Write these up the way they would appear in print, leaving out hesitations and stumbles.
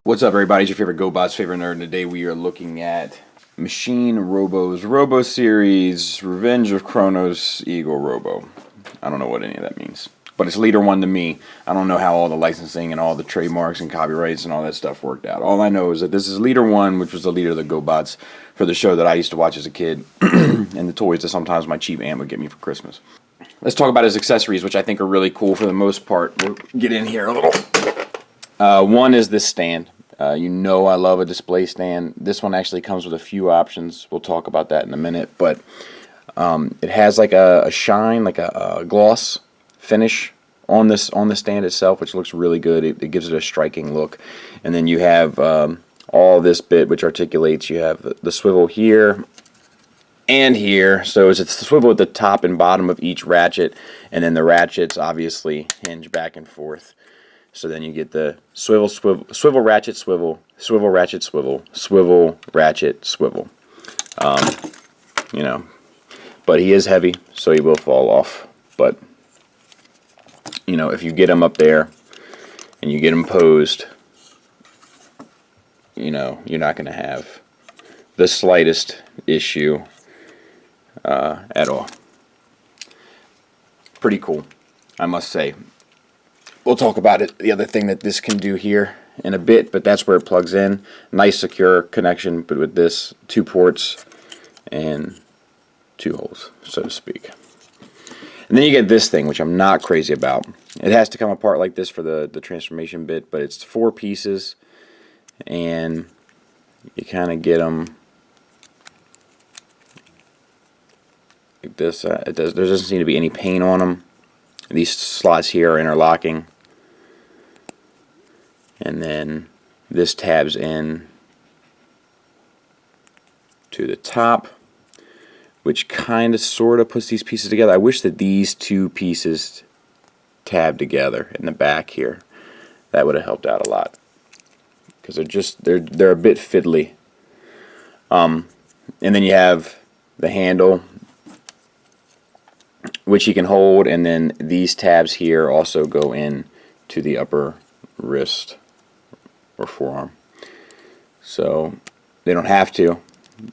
What's up, everybody? It's your favorite GoBots, favorite nerd, and today we are looking at Machine Robo's Robo Series, Revenge of Kronos Eagle Robo. I don't know what any of that means, but it's Leader 1 to me. I don't know how all the licensing and all the trademarks and copyrights and all that stuff worked out. All I know is that this is Leader 1, which was the leader of the GoBots for the show that I used to watch as a kid, and the toys that sometimes my cheap aunt would get me for Christmas. Let's talk about his accessories, which I think are really cool for the most part. We'll get in here a little. One is this stand. You know I love a display stand. This one actually comes with a few options. We'll talk about that in a minute. But it has like a shine, like a gloss finish on the stand itself, which looks really good. It gives it a striking look. And then you have all this bit which articulates. You have the swivel here and here. So it's the swivel at the top and bottom of each ratchet. And then the ratchets obviously hinge back and forth. So then you get the swivel, ratchet, swivel, swivel, ratchet, swivel, swivel, ratchet, swivel. You know, but he is heavy, so he will fall off. But, you know, if you get him up there and you get him posed, you know, you're not going to have the slightest issue at all. Pretty cool, I must say. We'll talk about it, the other thing that this can do here in a bit, but that's where it plugs in. Nice secure connection, but with this, 2 ports and 2 holes, so to speak. And then you get this thing, which I'm not crazy about. It has to come apart like this for the transformation bit, but it's 4 pieces, and you kind of get them like this. There doesn't seem to be any paint on them. These slots here are interlocking. And then this tabs in to the top, which kind of sort of puts these pieces together. I wish that these 2 pieces tab together in the back here. That would have helped out a lot, because they're a bit fiddly. And then you have the handle, which you can hold, and then these tabs here also go in to the upper wrist or forearm. So they don't have to,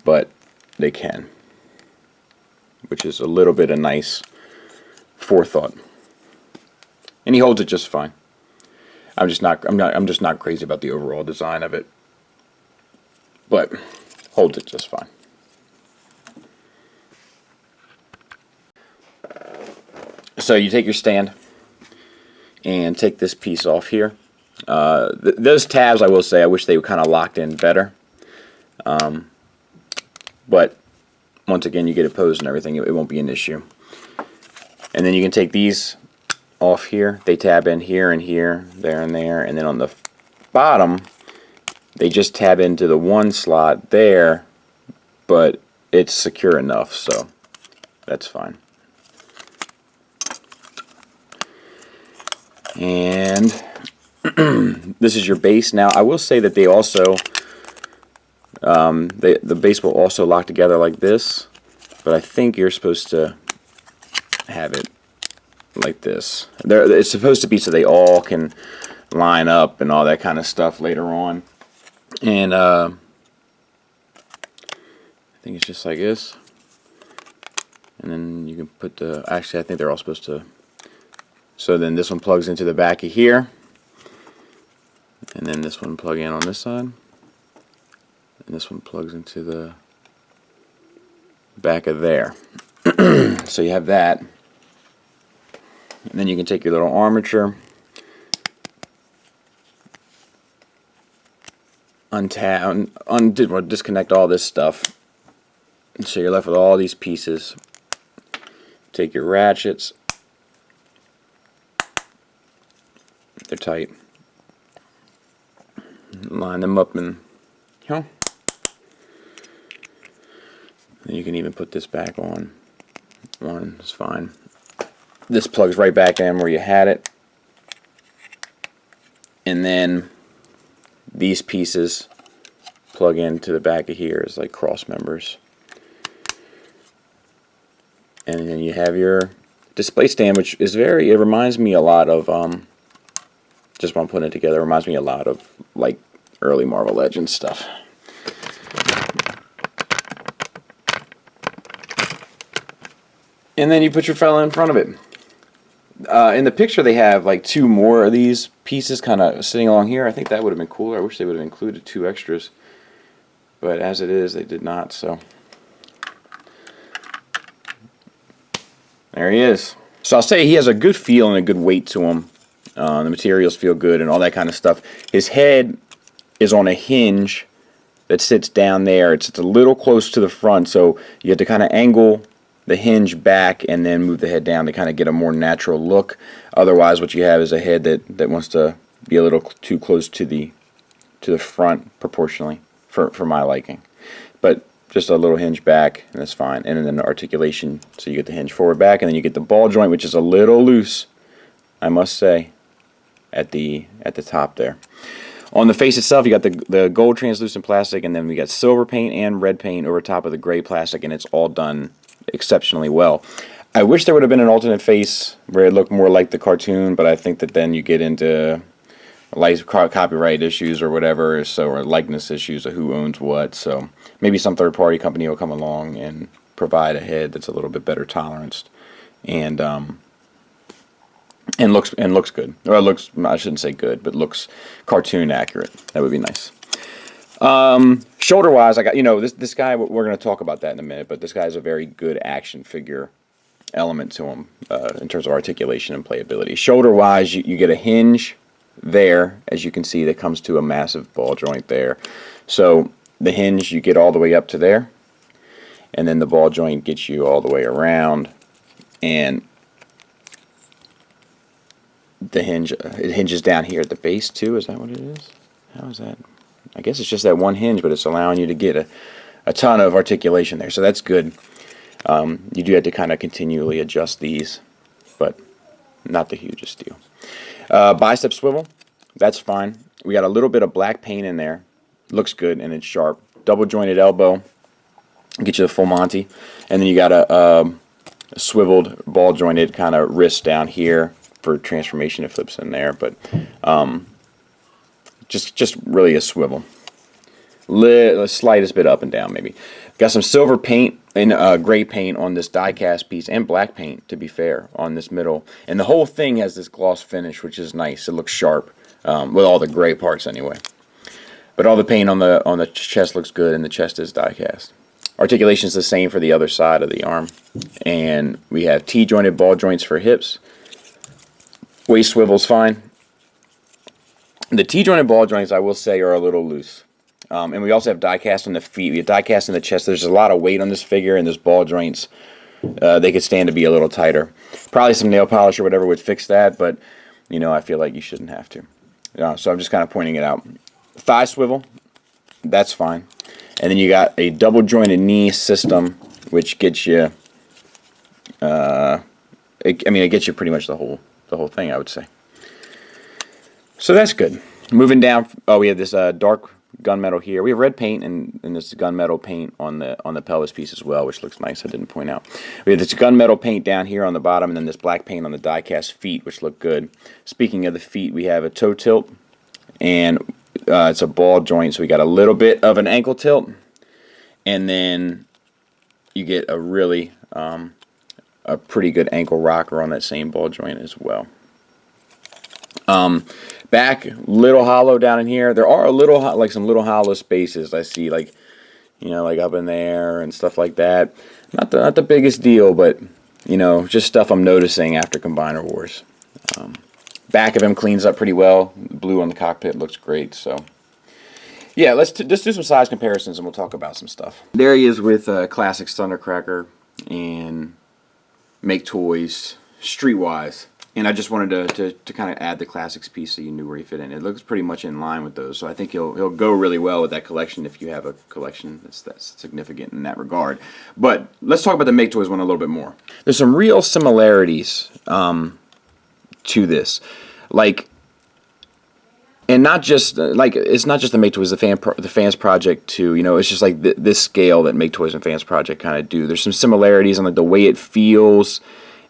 but they can, which is a little bit of nice forethought. And he holds it just fine. I'm just not crazy about the overall design of it, but holds it just fine. So you take your stand and take this piece off here. Those tabs, I will say, I wish they were kind of locked in better. But once again, you get it posed and everything, it won't be an issue. And then you can take these off here. They tab in here and here, there and there. And then on the bottom, they just tab into the one slot there, but it's secure enough, so that's fine. And this is your base. Now I will say that they also the base will also lock together like this, but I think you're supposed to have it like this. It's supposed to be so they all can line up and all that kind of stuff later on. And I think it's just like this. And then you can put actually I think they're all supposed to. So then this one plugs into the back of here, and then this one plug in on this side, and this one plugs into the back of there. So you have that, and then you can take your little armature, disconnect all this stuff, and so you're left with all these pieces. Take your ratchets. They're tight. Line them up, and then you can even put this back on. One is fine. This plugs right back in where you had it. And then these pieces plug into the back of here as like cross members. And then you have your display stand, which is it reminds me a lot of just when I'm putting it together, it reminds me a lot of like early Marvel Legends stuff. And then you put your fella in front of it. In the picture they have like 2 more of these pieces kind of sitting along here. I think that would have been cooler. I wish they would have included 2 extras. But as it is, they did not, so. There he is. So I'll say he has a good feel and a good weight to him. The materials feel good and all that kind of stuff. His head is on a hinge that sits down there. It's a little close to the front, so you have to kind of angle the hinge back and then move the head down to kind of get a more natural look. Otherwise, what you have is a head that wants to be a little too close to the front proportionally for my liking. But just a little hinge back, and that's fine. And then the articulation, so you get the hinge forward back, and then you get the ball joint, which is a little loose, I must say, at the top there. On the face itself, you got the gold translucent plastic, and then we got silver paint and red paint over top of the gray plastic, and it's all done exceptionally well. I wish there would have been an alternate face where it looked more like the cartoon, but I think that then you get into copyright issues or whatever, or likeness issues of who owns what. So maybe some third-party company will come along and provide a head that's a little bit better toleranced and looks good. Or looks, I shouldn't say good, but looks cartoon accurate. That would be nice. Shoulder wise, I got, this guy, we're going to talk about that in a minute, but this guy has a very good action figure element to him in terms of articulation and playability. Shoulder wise, you get a hinge there, as you can see, that comes to a massive ball joint there. So the hinge you get all the way up to there, and then the ball joint gets you all the way around, and the hinge, it hinges down here at the base too. Is that what it is? How is that? I guess it's just that one hinge, but it's allowing you to get a ton of articulation there, so that's good. You do have to kind of continually adjust these, but not the hugest deal. Bicep swivel, that's fine. We got a little bit of black paint in there. Looks good and it's sharp. Double jointed elbow, get you the full Monty, and then you got a swiveled ball jointed kind of wrist down here for transformation. It flips in there, but just really a swivel. The slightest bit up and down maybe. Got some silver paint and gray paint on this die cast piece, and black paint, to be fair, on this middle. And the whole thing has this gloss finish, which is nice. It looks sharp with all the gray parts anyway. But all the paint on the chest looks good, and the chest is die cast. Articulation is the same for the other side of the arm. And we have T-jointed ball joints for hips. Waist swivel's fine. The T-jointed ball joints, I will say, are a little loose. And we also have die cast on the feet. We have die cast in the chest. There's a lot of weight on this figure, and this ball joints, they could stand to be a little tighter. Probably some nail polish or whatever would fix that, but I feel like you shouldn't have to. So I'm just kind of pointing it out. Thigh swivel, that's fine. And then you got a double jointed knee system, which gets you, it gets you pretty much the whole thing, I would say. So that's good. Moving down, we have this dark gunmetal here. We have red paint and this gunmetal paint on the pelvis piece as well, which looks nice. I didn't point out. We have this gunmetal paint down here on the bottom, and then this black paint on the die-cast feet, which look good. Speaking of the feet, we have a toe tilt, and it's a ball joint, so we got a little bit of an ankle tilt, and then you get a really a pretty good ankle rocker on that same ball joint as well. Back, little hollow down in here. There are some little hollow spaces I see, like up in there and stuff like that. Not the biggest deal, but just stuff I'm noticing after Combiner Wars. Back of him cleans up pretty well. Blue on the cockpit looks great. So yeah, let's just do some size comparisons and we'll talk about some stuff. There he is with Classics Thundercracker and Make Toys Streetwise. And I just wanted to kind of add the Classics piece so you knew where he fit in. It looks pretty much in line with those, so I think he'll go really well with that collection if you have a collection that's significant in that regard. But let's talk about the Make Toys one a little bit more. There's some real similarities to this, and not just it's not just the Make Toys, the Fans Project too. It's just like this scale that Make Toys and Fans Project kind of do. There's some similarities on the way it feels.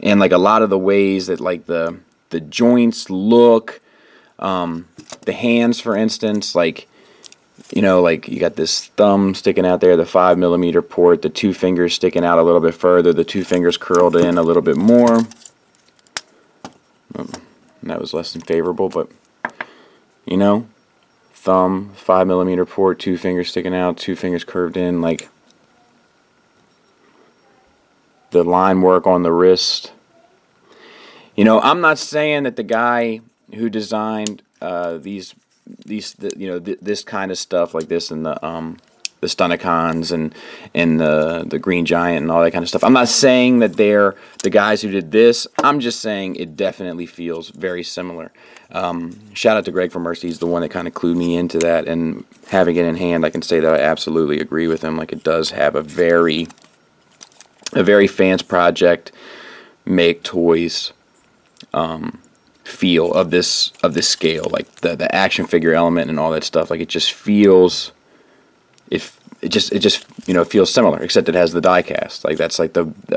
And a lot of the ways that the joints look, the hands, for instance, you know, like you got this thumb sticking out there, the 5mm port, the 2 fingers sticking out a little bit further, the 2 fingers curled in a little bit more. That was less than favorable, but you know, thumb, 5mm port, 2 fingers sticking out, 2 fingers curved in, like the line work on the wrist. You know, I'm not saying that the guy who designed this kind of stuff like this and the Stunicons and the Green Giant and all that kind of stuff. I'm not saying that they're the guys who did this. I'm just saying it definitely feels very similar. Shout out to Greg from Mercy. He's the one that kind of clued me into that, and having it in hand, I can say that I absolutely agree with him. Like, it does have a very fans project, make toys feel of this scale, like the action figure element and all that stuff. Like, it just feels, it just you know, feels similar, except it has the die cast. Like, that's like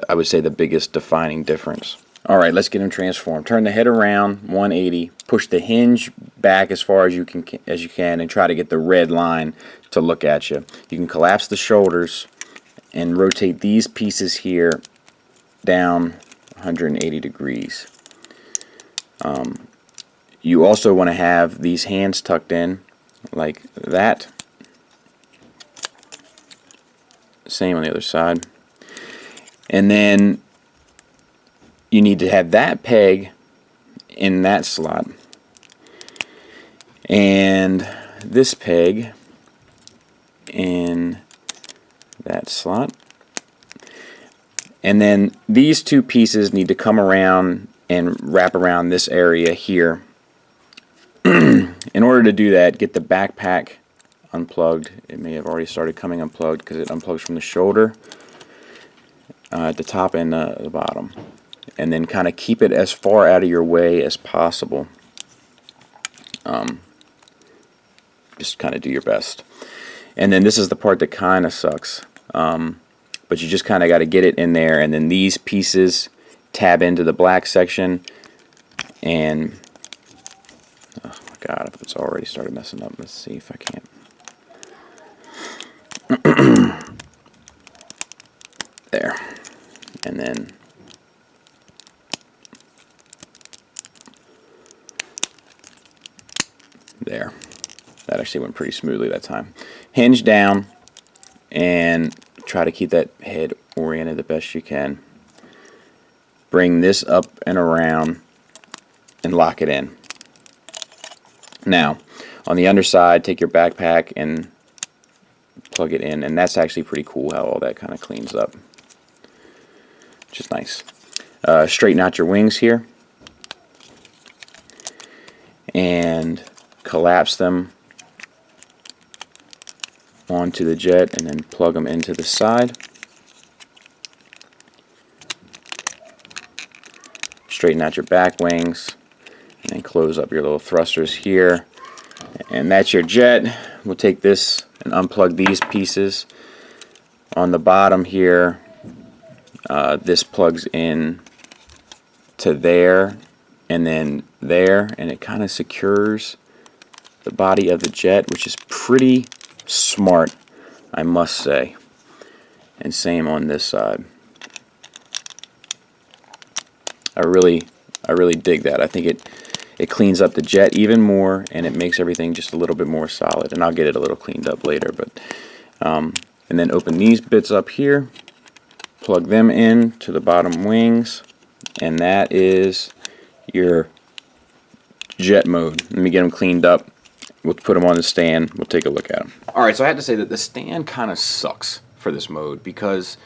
I would say the biggest defining difference. All right, let's get him transformed. Turn the head around 180, push the hinge back as far as you can, and try to get the red line to look at you. You can collapse the shoulders and rotate these pieces here down 180 degrees. You also want to have these hands tucked in like that. Same on the other side. And then you need to have that peg in that slot, and this peg in that slot. And then these two pieces need to come around and wrap around this area here. In order to do that, get the backpack unplugged. It may have already started coming unplugged because it unplugs from the shoulder at the top and the bottom. And then kind of keep it as far out of your way as possible. Just kind of do your best. And then this is the part that kind of sucks. But you just kind of got to get it in there, and then these pieces tab into the black section, and oh my god, it's already started messing up. Let's see if I can't. There. And then there. That actually went pretty smoothly that time. Hinge down and try to keep that head oriented the best you can. Bring this up and around and lock it in. Now, on the underside, take your backpack and plug it in, and that's actually pretty cool how all that kind of cleans up, which is nice. Straighten out your wings here and collapse them onto the jet, and then plug them into the side. Straighten out your back wings and then close up your little thrusters here, and that's your jet. We'll take this and unplug these pieces. On the bottom here, this plugs in to there and then there, and it kind of secures the body of the jet, which is pretty smart, I must say. And same on this side. I really dig that. I think it cleans up the jet even more, and it makes everything just a little bit more solid. And I'll get it a little cleaned up later, but and then open these bits up here, plug them in to the bottom wings, and that is your jet mode. Let me get them cleaned up. We'll put them on the stand. We'll take a look at them. Alright, so I had to say that the stand kind of sucks for this mode because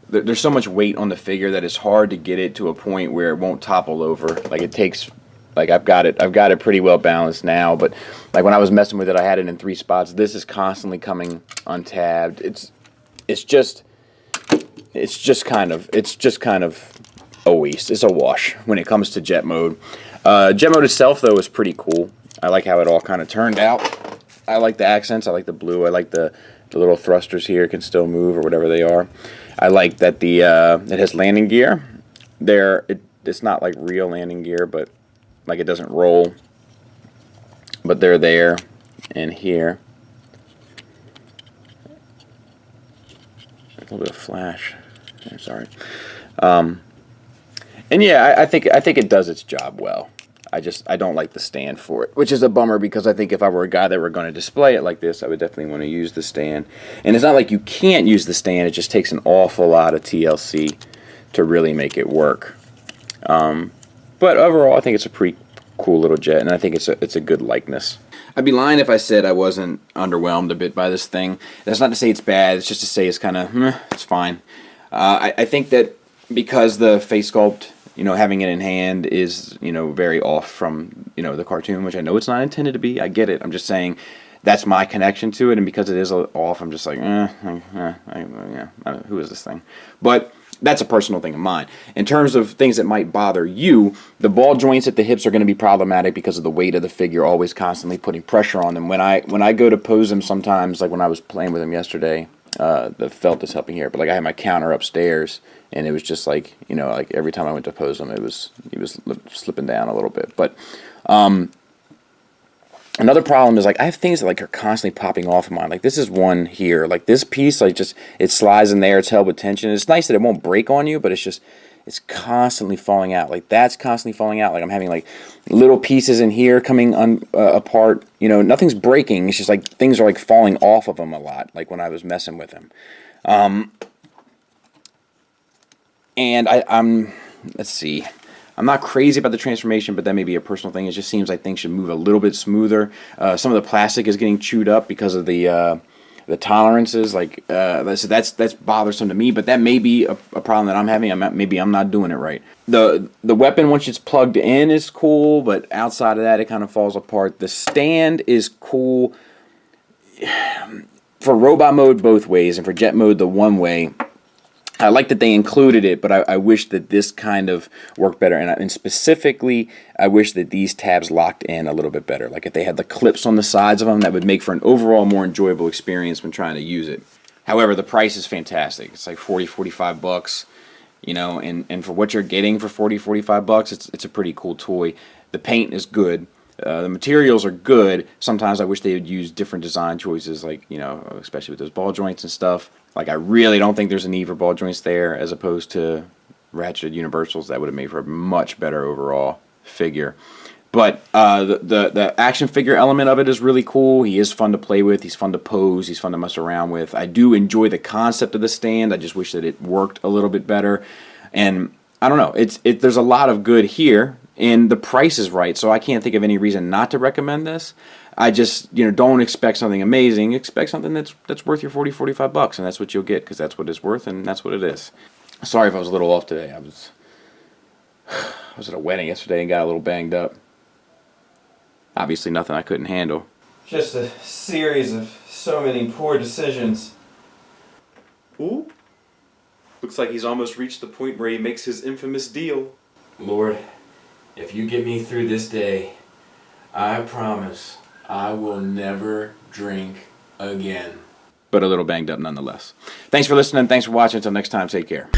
there's so much weight on the figure that it's hard to get it to a point where it won't topple over. Like, it takes, like, I've got it pretty well balanced now, but like when I was messing with it, I had it in 3 spots. This is constantly coming untabbed. It's just kind of a waste. It's a wash when it comes to jet mode. Jet mode itself, though, is pretty cool. I like how it all kind of turned out. I like the accents. I like the blue. I like the little thrusters here can still move, or whatever they are. I like that it has landing gear. It's not like real landing gear, but like it doesn't roll. But they're there and here. A little bit of flash. I'm sorry. And yeah, I think it does its job well. I don't like the stand for it, which is a bummer because I think if I were a guy that were going to display it like this, I would definitely want to use the stand. And it's not like you can't use the stand, it just takes an awful lot of TLC to really make it work. But overall, I think it's a pretty cool little jet, and I think it's a good likeness. I'd be lying if I said I wasn't underwhelmed a bit by this thing. That's not to say it's bad, it's just to say it's kind of, it's fine. I think that because the face sculpt, having it in hand is, very off from, the cartoon, which I know it's not intended to be. I get it. I'm just saying that's my connection to it, and because it is off, I'm just like, who is this thing? But that's a personal thing of mine. In terms of things that might bother you, the ball joints at the hips are going to be problematic because of the weight of the figure, always constantly putting pressure on them. When I go to pose them sometimes, like when I was playing with them yesterday, the felt is helping here, but like I had my counter upstairs, and it was just like, like every time I went to pose him, he was slipping down a little bit. But another problem is like I have things that like are constantly popping off of mine. Like this is one here. Like this piece, like just it slides in there. It's held with tension. It's nice that it won't break on you, but it's constantly falling out. Like that's constantly falling out. Like I'm having like little pieces in here coming apart. Nothing's breaking. It's just like things are like falling off of them a lot. Like when I was messing with him. And let's see. I'm not crazy about the transformation, but that may be a personal thing. It just seems like things should move a little bit smoother. Some of the plastic is getting chewed up because of the tolerances. Like so that's bothersome to me. But that may be a problem that I'm having. Maybe I'm not doing it right. The weapon once it's plugged in is cool, but outside of that, it kind of falls apart. The stand is cool for robot mode both ways, and for jet mode the one way. I like that they included it, but I wish that this kind of worked better. And specifically, I wish that these tabs locked in a little bit better. Like if they had the clips on the sides of them, that would make for an overall more enjoyable experience when trying to use it. However, the price is fantastic. It's like $40-$45, and for what you're getting for $40-$45, it's a pretty cool toy. The paint is good. The materials are good. Sometimes I wish they would use different design choices, like, especially with those ball joints and stuff. Like, I really don't think there's a need for ball joints there, as opposed to ratcheted universals. That would have made for a much better overall figure. But the action figure element of it is really cool. He is fun to play with. He's fun to pose. He's fun to mess around with. I do enjoy the concept of the stand. I just wish that it worked a little bit better. And I don't know. There's a lot of good here. And the price is right, so I can't think of any reason not to recommend this. I just, don't expect something amazing. Expect something that's worth your $40-$45, and that's what you'll get, because that's what it's worth, and that's what it is. Sorry if I was a little off today. I was at a wedding yesterday and got a little banged up. Obviously nothing I couldn't handle. Just a series of so many poor decisions. Ooh. Looks like he's almost reached the point where he makes his infamous deal. Lord, if you get me through this day, I promise I will never drink again. But a little banged up nonetheless. Thanks for listening. Thanks for watching. Until next time, take care.